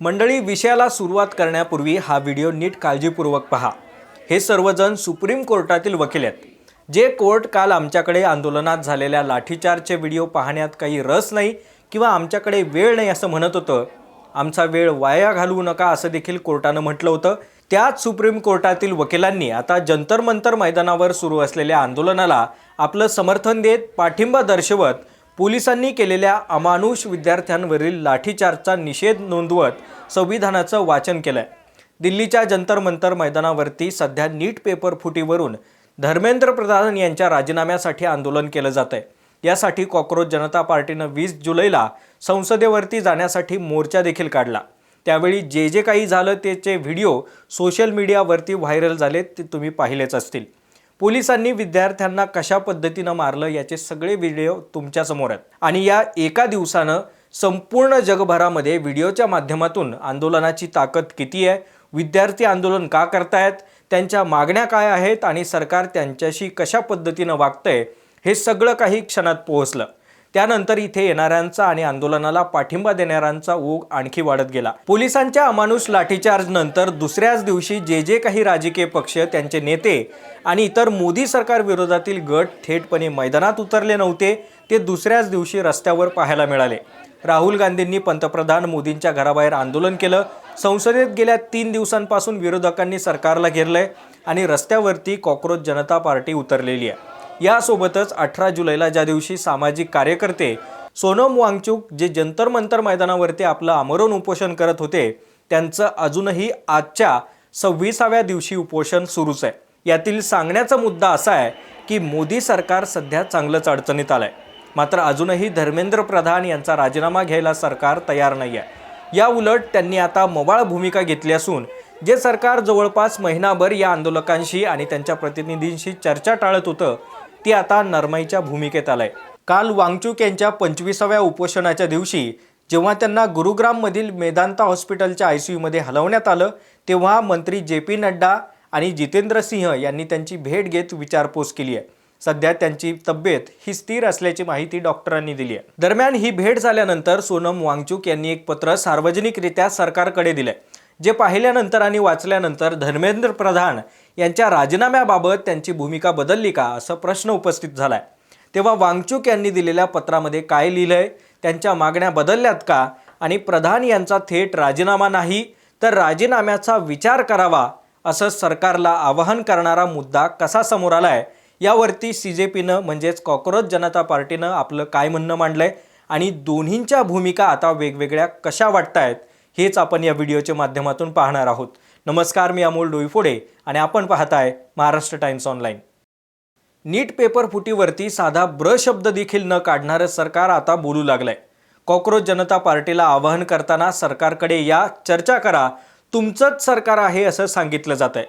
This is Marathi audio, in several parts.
मंडळी, विषयाला सुरुवात करण्यापूर्वी हा व्हिडिओ नीट काळजीपूर्वक पहा। हे सर्वजण सुप्रीम कोर्टातील वकील आहेत, जे कोर्ट काल आमच्याकडे आंदोलनात झालेल्या लाठीचार्जचे व्हिडिओ पाहण्यात काही रस नाही किंवा आमच्याकडे वेळ नाही असं म्हणत होतं। आमचा वेळ वाया घालवू नका असं देखील कोर्टानं म्हटलं होतं। त्याच सुप्रीम कोर्टातील वकिलांनी आता जंतर मंतर मैदानावर सुरू असलेल्या आंदोलनाला आपलं समर्थन देत पाठिंबा दर्शवत पोलिसांनी केलेल्या अमानुष विद्यार्थ्यांवरील लाठीचार्जचा निषेध नोंदवत संविधानाचं वाचन केलंय। दिल्लीच्या जंतर मंतर मैदानावरती सध्या नीट पेपर फुटीवरून धर्मेंद्र प्रधान यांच्या राजीनाम्यासाठी आंदोलन केलं जातंय। यासाठी कॉकरोच जनता पार्टीनं 20 जुलैला संसदेवरती जाण्यासाठी मोर्चा देखील काढला। त्यावेळी जे काही झालं त्याचे व्हिडिओ सोशल मीडियावरती व्हायरल झाले, ते तुम्ही पाहिलेच असतील। पोलिसांनी विद्यार्थ्यांना कशा पद्धतीनं मारलं याचे सगळे व्हिडिओ तुमच्या समोर आहेत आणि या एका दिवसानं संपूर्ण जगभरामध्ये व्हिडिओच्या माध्यमातून आंदोलनाची ताकद किती आहे, विद्यार्थी आंदोलन का करतायत, त्यांच्या मागण्या काय आहेत आणि सरकार त्यांच्याशी कशा पद्धतीनं वागतंय हे सगळं काही क्षणात पोहोचलं। त्यानंतर इथे येणाऱ्यांचा आणि आंदोलनाला पाठिंबा देणाऱ्यांचा ओघ आणखी वाढत गेला। पोलिसांच्या अमानुष लाठीचार्ज नंतर दुसऱ्याच दिवशी जे काही राजकीय पक्ष, त्यांचे नेते आणि इतर मोदी सरकार विरोधातील गट थेटपणे मैदानात उतरले नव्हते, ते दुसऱ्याच दिवशी रस्त्यावर पाहायला मिळाले। राहुल गांधींनी पंतप्रधान मोदींच्या घराबाहेर आंदोलन केलं। संसदेत गेल्या 3 दिवसांपासून विरोधकांनी सरकारला घेरलंय आणि रस्त्यावरती कॉकरोच जनता पार्टी उतरलेली आहे। यासोबतच 18 जुलैला ज्या दिवशी सामाजिक कार्यकर्ते सोनम वांगचुक जे जंतर मंतर मैदानावरती आपलं आमरण उपोषण करत होते, त्यांचं अजूनही आजच्या 26व्या दिवशी उपोषण सुरूच आहे। यातील सांगण्याचा मुद्दा असा आहे की मोदी सरकार सध्या चांगलंच अडचणीत आलंय, मात्र अजूनही धर्मेंद्र प्रधान यांचा राजीनामा घ्यायला सरकार तयार नाही आहे। या उलट त्यांनी आता मवाळ भूमिका घेतली असून जे सरकार जवळपास महिनाभर या आंदोलकांशी आणि त्यांच्या प्रतिनिधींशी चर्चा टाळत होतं, ती आता नरमाईच्या भूमिकेत आलंय। काल वांगचुक यांच्या 25व्या उपोषणाच्या दिवशी जेव्हा त्यांना गुरुग्राममधील मेदांता हॉस्पिटलच्या ICU मध्ये हलवण्यात आलं, तेव्हा मंत्री JP नड्डा आणि जितेंद्र सिंह यांनी त्यांची भेट घेत विचारपूस केली आहे। सध्या त्यांची तब्येत ही स्थिर असल्याची माहिती डॉक्टरांनी दिली आहे। दरम्यान ही भेट झाल्यानंतर सोनम वांगचुक यांनी एक पत्र सार्वजनिकरित्या सरकारकडे दिलंय, जे पाहिल्यानंतर आणि वाचल्यानंतर धर्मेंद्र प्रधान यांच्या राजीनाम्याबाबत त्यांची भूमिका बदलली का असं प्रश्न उपस्थित झालाय। तेव्हा वांगचुक यांनी दिलेल्या पत्रामध्ये काय लिहिलंय, त्यांच्या मागण्या बदलल्यात का आणि प्रधान यांचा थेट राजीनामा नाही तर राजीनाम्याचा विचार करावा असं सरकारला आवाहन करणारा मुद्दा कसा समोर आलाय, यावरती CJPनं म्हणजेच कॉकरोच जनता पार्टीनं आपलं काय म्हणणं मांडलंय आणि दोन्हींच्या भूमिका आता वेगवेगळ्या कशा वाटतायत हेच आपण या व्हिडिओच्या माध्यमातून पाहणार आहोत। नमस्कार, मी अमोल डोईफोडे आणि आपण पाहताय महाराष्ट्र टाइम्स ऑनलाईन। नीट पेपर फुटीवरती साधा ब्र शब्द देखील न काढणारं सरकार आता बोलू लागलंय। कॉकरोच जनता पार्टीला आवाहन करताना सरकारकडे या, चर्चा करा, तुमचंच सरकार आहे असं सांगितलं जातंय।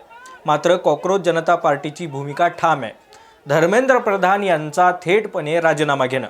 मात्र कॉकरोच जनता पार्टीची भूमिका ठाम आहे, धर्मेंद्र प्रधान यांचा थेटपणे राजीनामा घेणं।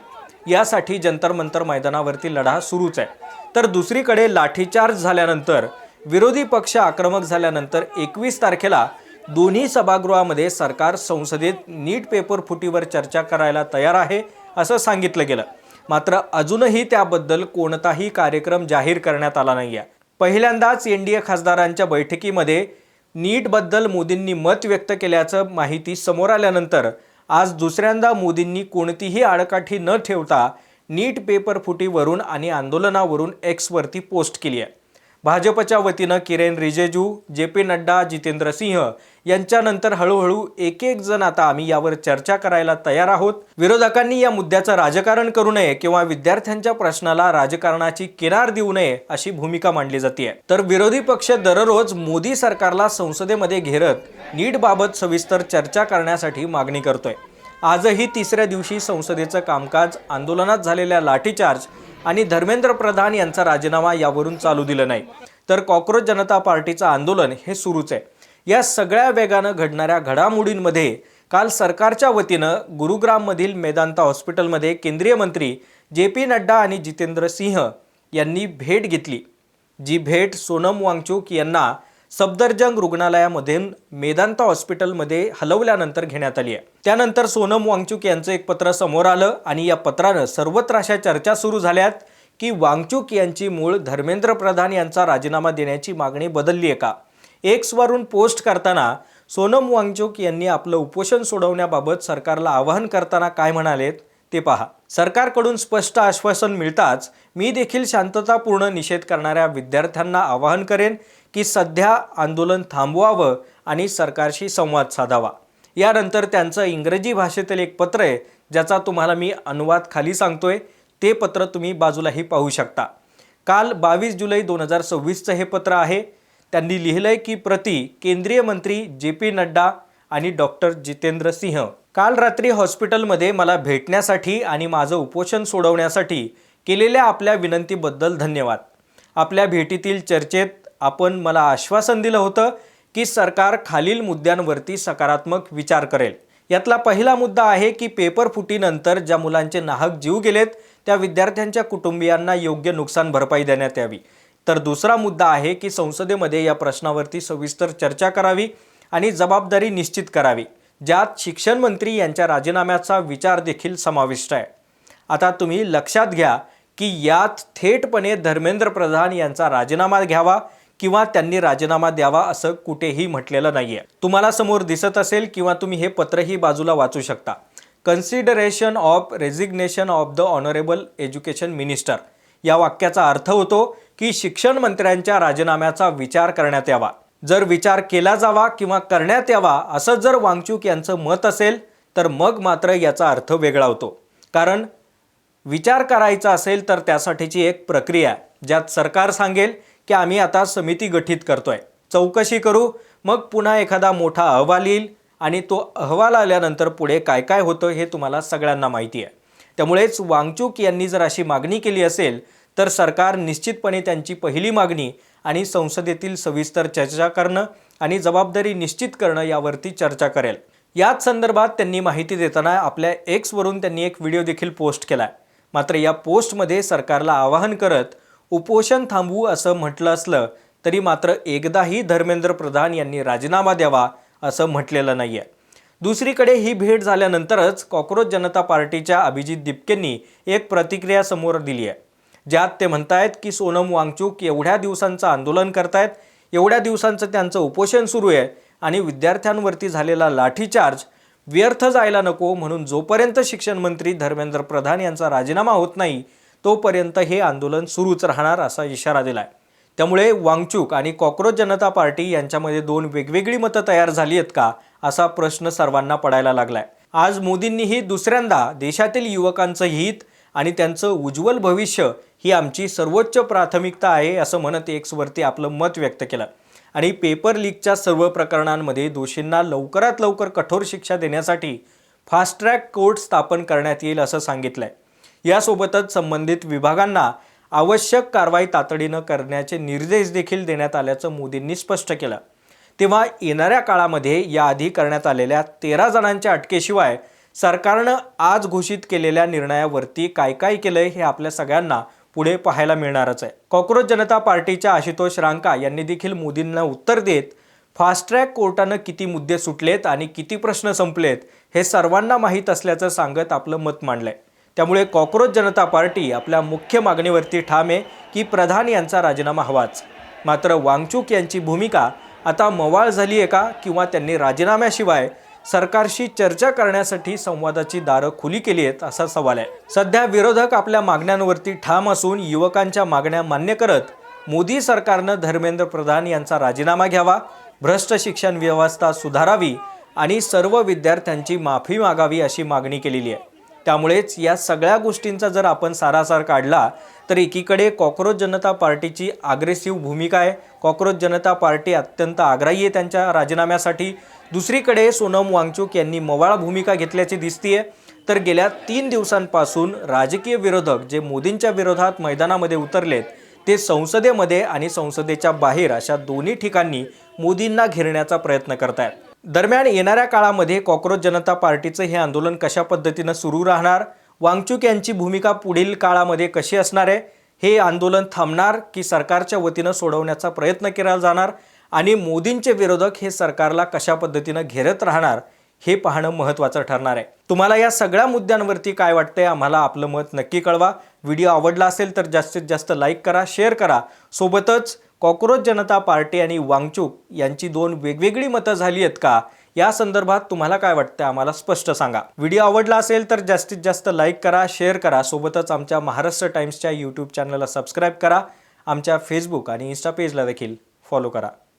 यासाठी जंतर मंतर मैदानावरती लढा सुरूच आहे। तर दुसरीकडे लाठीचार्ज झाल्यानंतर, विरोधी पक्ष आक्रमक झाल्यानंतर 21 तारखेला दोन्ही सभागृहामध्ये सरकार संसदेत नीट पेपर फुटीवर चर्चा करायला तयार आहे असं सांगितलं गेलं। मात्र अजूनही त्याबद्दल कोणताही कार्यक्रम जाहीर करण्यात आला नाही आहे। पहिल्यांदाच NDA खासदारांच्या बैठकीमध्ये नीटबद्दल मोदींनी मत व्यक्त केल्याचं माहिती समोर आल्यानंतर आज दुसऱ्यांदा मोदींनी कोणतीही आडकाठी न ठेवता नीट पेपर फुटीवरून आणि आंदोलनावरून X वरती पोस्ट केली आहे। भाजपच्या वतीनं किरेन रिजिजू, JP नड्डा, जितेंद्र सिंह यांच्यानंतर हळूहळू एक जण आता आम्ही यावर चर्चा करायला तयार आहोत। विरोधकांनी या मुद्द्याचं राजकारण करू नये किंवा विद्यार्थ्यांच्या प्रश्नाला राजकारणाची किनार देऊ नये अशी भूमिका मांडली जाते। तर विरोधी पक्ष दररोज मोदी सरकारला संसदेमध्ये घेरत नीटबाबत सविस्तर चर्चा करण्यासाठी मागणी करतोय। आजही तिसऱ्या दिवशी संसदेचं कामकाज आंदोलनात झालेल्या लाठीचार्ज आणि धर्मेंद्र प्रधान यांचा राजीनामा यावरून चालू दिलं नाही, तर कॉकरोच जनता पार्टीचं आंदोलन हे सुरूच आहे। या सगळ्या वेगानं घडणाऱ्या घडामोडींमध्ये काल सरकारच्या वतीनं गुरुग्राममधील मेदांता हॉस्पिटलमध्ये केंद्रीय मंत्री JP नड्डा आणि जितेंद्र सिंह यांनी भेट घेतली। जी भेट सोनम वांगचुक यांना सफदरजंग रुग्णालयामधून मेदांता हॉस्पिटलमध्ये हलवल्यानंतर घेण्यात आली आहे। त्यानंतर सोनम वांगचुक यांचं एक पत्र समोर आलं आणि या पत्रानं सर्वत्र अशा चर्चा सुरू झाल्यात की वांगचुक यांची मूळ धर्मेंद्र प्रधान यांचा राजीनामा देण्याची मागणी बदलली आहे का। एक्सवरून पोस्ट करताना सोनम वांगचुक यांनी आपलं उपोषण सोडवण्याबाबत सरकारला आवाहन करताना काय म्हणालेत ते पहा। सरकारकडून स्पष्ट आश्वासन मिळताच मी देखील शांततापूर्ण निषेध करणाऱ्या विद्यार्थ्यांना आवाहन करेन की सध्या आंदोलन थांबवावं आणि सरकारशी संवाद साधावा। यानंतर त्यांचं इंग्रजी भाषेतील एक पत्र आहे ज्याचा तुम्हाला मी अनुवाद खाली सांगतोय, ते पत्र तुम्ही बाजूलाही पाहू शकता। काल 22 जुलै 2026चं हे पत्र आहे। त्यांनी लिहिलंय की प्रति केंद्रीय मंत्री JP नड्डा आणि डॉक्टर जितेंद्र सिंह काल रात्री हॉस्पिटलमध्ये मला भेटण्यासाठी आणि माझं उपोषण सोडवण्यासाठी केलेल्या आपल्या विनंतीबद्दल धन्यवाद। आपल्या भेटीतील चर्चेत आपण मला आश्वासन दिलं होतं की सरकार खालील मुद्द्यांवरती सकारात्मक विचार करेल। यातला पहिला मुद्दा आहे की पेपर फुटीनंतर ज्या मुलांचे नाहक जीव गेलेत त्या विद्यार्थ्यांच्या कुटुंबियांना योग्य नुकसान भरपाई देण्यात यावी। तर दुसरा मुद्दा आहे की संसदेमध्ये या प्रश्नावरती सविस्तर चर्चा करावी आणि जबाबदारी निश्चित करावी, ज्यात शिक्षण मंत्री यांच्या राजीनाम्याचा विचार देखील समाविष्ट आहे। आता तुम्ही लक्षात घ्या की यात थेटपणे धर्मेंद्र प्रधान यांचा राजीनामा घ्यावा किंवा त्यांनी राजीनामा द्यावा असं कुठेही म्हटलेलं नाहीये। तुम्हाला समोर दिसत असेल किंवा तुम्ही हे पत्रही बाजूला वाचू शकता। Consideration of resignation of the honourable education minister या वाक्याचा अर्थ होतो की शिक्षण मंत्र्यांच्या राजीनाम्याचा विचार करण्यात यावा। जर विचार केला जावा किंवा करण्यात यावा असं जर वांगचुक यांचं मत असेल तर मग मात्र याचा अर्थ वेगळा होतो। कारण विचार करायचा असेल तर त्यासाठीची एक प्रक्रिया ज्यात सरकार सांगेल की आम्ही आता समिती गठीत करतोय, चौकशी करू, मग पुन्हा एखादा मोठा अहवाल येईल आणि तो अहवाल आल्यानंतर पुढे काय काय होतं हे तुम्हाला सगळ्यांना माहिती आहे। त्यामुळेच वांगचुक यांनी जर अशी मागणी केली असेल तर सरकार निश्चितपणे त्यांची पहिली मागणी आणि संसदेतील सविस्तर चर्चा करणं आणि जबाबदारी निश्चित करणं यावरती चर्चा करेल। याच संदर्भात त्यांनी माहिती देताना आपल्या एक्सवरून त्यांनी एक व्हिडिओ देखील पोस्ट केलाय। मात्र या पोस्टमध्ये सरकारला आवाहन करत उपोषण थांबवू असं म्हटलं असलं तरी मात्र एकदाही धर्मेंद्र प्रधान यांनी राजीनामा द्यावा असं म्हटलेलं नाहीये। दुसरीकडे ही भेट झाल्यानंतरच कॉकरोच जनता पार्टीच्या अभिजित दिपकेंनी एक प्रतिक्रिया समोर दिली आहे, ज्यात ते म्हणतायत की सोनम वांगचुक एवढ्या दिवसांचं आंदोलन करतायत, एवढ्या दिवसांचं त्यांचं उपोषण सुरू आहे आणि विद्यार्थ्यांवरती झालेला लाठीचार्ज व्यर्थ जायला नको, म्हणून जोपर्यंत शिक्षण मंत्री धर्मेंद्र प्रधान यांचा राजीनामा होत नाही तोपर्यंत हे आंदोलन सुरूच राहणार असा इशारा दिलाय। त्यामुळे वांगचुक आणि कॉकरोच जनता पार्टी यांच्यामध्ये दोन वेगवेगळी मतं तयार झाली आहेत का असा प्रश्न सर्वांना पडायला लागलाय। आज मोदींनीही दुसऱ्यांदा देशातील युवकांचं हित आणि त्यांचं उज्ज्वल भविष्य ही आमची सर्वोच्च प्राथमिकता आहे असं म्हणत एक्सवरती आपलं मत व्यक्त केलं आणि पेपर लीकच्या सर्व प्रकरणांमध्ये दोषींना लवकरात लवकर कठोर शिक्षा देण्यासाठी फास्ट ट्रॅक कोर्ट स्थापन करण्यात येईल असं सांगितलंय। यासोबतच संबंधित विभागांना आवश्यक कारवाई तातडीनं करण्याचे निर्देश देखील देण्यात आल्याचं मोदींनी स्पष्ट केलं। तेव्हा येणाऱ्या काळामध्ये याआधी करण्यात आलेल्या 13 जणांच्या अटकेशिवाय सरकारनं आज घोषित केलेल्या निर्णयावरती काय काय केलंय हे आपल्या सगळ्यांना पुढे पाहायला मिळणारच आहे। कॉकरोच जनता पार्टीच्या आशुतोष रांका यांनी देखील मोदींना उत्तर देत फास्ट ट्रॅक कोर्टानं किती मुद्दे सुटलेत आणि किती प्रश्न संपलेत हे सर्वांना माहीत असल्याचं सांगत आपलं मत मांडलंय। त्यामुळे कॉकरोच जनता पार्टी आपल्या मुख्य मागणीवरती ठाम आहे की प्रधान यांचा राजीनामा हवाच। मात्र वांगचुक यांची भूमिका आता मवाळ झाली आहे का किंवा त्यांनी राजीनाम्याशिवाय सरकारशी चर्चा करण्यासाठी संवादाची दारं खुली केली आहेत असा सवाल आहे। सध्या विरोधक आपल्या मागण्यांवरती ठाम असून युवकांच्या मागण्या मान्य करत मोदी सरकारनं धर्मेंद्र प्रधान यांचा राजीनामा घ्यावा, भ्रष्ट शिक्षण व्यवस्था सुधारावी आणि सर्व विद्यार्थ्यांची माफी मागावी अशी मागणी केलेली आहे। त्यामुळेच या सगळ्या गोष्टींचा जर आपण सारासार काढला तर एकीकडे कॉकरोच जनता पार्टीची अग्रेसिव्ह भूमिका आहे, कॉकरोच जनता पार्टी अत्यंत आग्रही आहे त्यांच्या राजीनाम्यासाठी। दुसरीकडे सोनम वांगचुक यांनी मवाळ भूमिका घेतल्याची दिसतीये। तर गेल्या 3 दिवसांपासून राजकीय विरोधक जे मोदींच्या विरोधात मैदानामध्ये उतरलेत ते संसदेमध्ये आणि संसदेच्या बाहेर अशा दोन्ही ठिकाणी मोदींना घेरण्याचा प्रयत्न करतायत। दरम्यान येणाऱ्या काळामध्ये कॉकरोच जनता पार्टीचं हे आंदोलन कशा पद्धतीने सुरू राहणार, वांगचुक यांची भूमिका पुढील काळामध्ये कशी असणार आहे, हे आंदोलन थांबणार की सरकारच्या वतीनं सोडवण्याचा प्रयत्न केला जाणार आणि मोदींचे विरोधक हे सरकारला कशा पद्धतीनं घेरत राहणार हे पाहणं महत्त्वाचं ठरणार आहे। तुम्हाला या सगळ्या मुद्द्यांवरती काय वाटतंय आम्हाला आपलं मत नक्की कळवा। व्हिडिओ आवडला असेल तर जास्तीत जास्त लाईक करा, शेअर करा। सोबतच कॉकरोच जनता पार्टी आणि वांगचुक यांची दोन वेगवेगळी मतं झाली आहेत का या संदर्भात तुम्हाला काय वाटतं आम्हाला स्पष्ट सांगा। व्हिडिओ आवडला असेल तर जास्तीत जास्त लाईक करा, शेअर करा। सोबतच आमच्या महाराष्ट्र टाइम्सच्या YouTube चॅनलला सबस्क्राइब करा। आमच्या फेसबुक आणि इंस्टा पेजला देखील फॉलो करा।